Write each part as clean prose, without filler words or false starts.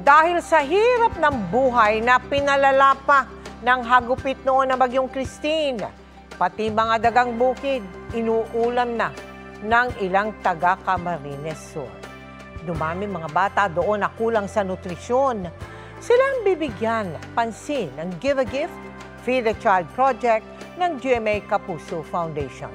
Dahil sa hirap ng buhay na pinalala pa ng hagupit noon na Bagyong Christine, pati mga dagang bukid, inuulam na ng ilang taga Camarines Sur. Dumami mga bata doon na kulang sa nutrisyon. Sila ang bibigyan pansin ng Give a Gift, Feed a Child Project ng GMA Kapuso Foundation.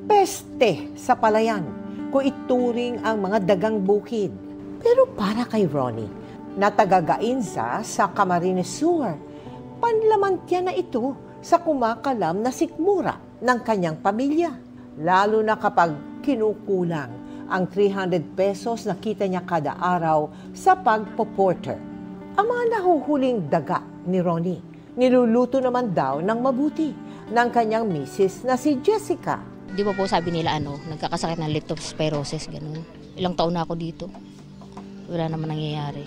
Peste sa palayan kung ituring ang mga dagang bukid. Pero para kay Ronnie, na taga-Gainza sa Camarines Sur, panlamantya na ito sa kumakalam na sikmura ng kanyang pamilya. Lalo na kapag kinukulang ang 300 pesos na kita niya kada araw sa pagpo-porter. Ang mga nahuhuling daga ni Ronnie, niluluto naman daw ng mabuti ng kanyang misis na si Jessica. Di ba po sabi nila nagkakasakit ng leptospirosis, ganun. Ilang taon na ako dito. Wala naman nangyayari.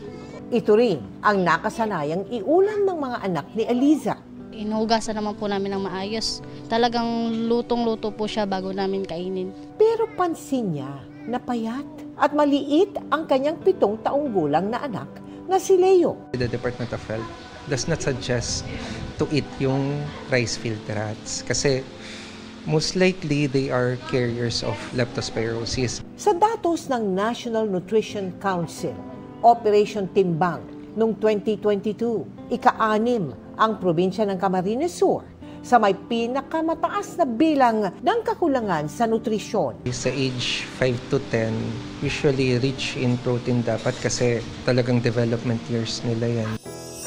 Ito rin ang nakasanayang iulam ng mga anak ni Eliza. Inuhugasan naman po namin ng maayos. Talagang lutong-luto po siya bago namin kainin. Pero pansin niya na payat at maliit ang kanyang 7 taong gulang na anak na si Leo. The Department of Health does not suggest to eat yung rice filtrats kasi most likely they are carriers of leptospirosis. Sa datos ng National Nutrition Council, Operation Timbang noong 2022, ika-6 ang probinsya ng Camarines Sur sa may pinakamataas na bilang ng kakulangan sa nutrisyon. Sa age 5 to 10, usually rich in protein dapat kasi talagang development years nila yan.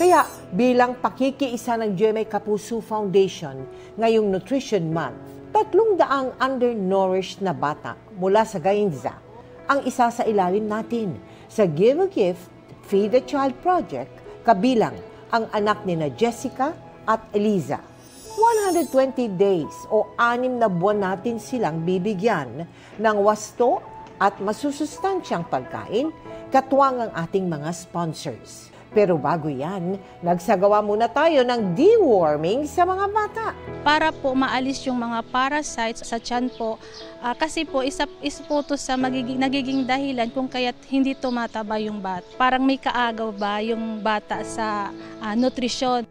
Kaya bilang pakikiisa ng GMA Kapuso Foundation ngayong Nutrition Month, 300 undernourished na bata mula sa Gainza ang isa sa ilalim natin sa Give a Gift, Feed a Child Project, kabilang ang anak ni na Jessica at Eliza. 120 days o 6 na buwan natin silang bibigyan ng wasto at masusustansyang pagkain, katuwang ang ating mga sponsors. Pero bago yan, nagsagawa muna tayo ng deworming sa mga bata. Para po maalis yung mga parasites sa tiyan po, kasi po isa po ito sa nagiging dahilan kung kaya't hindi tumataba yung bata. Parang may kaagaw ba yung bata sa nutrisyon.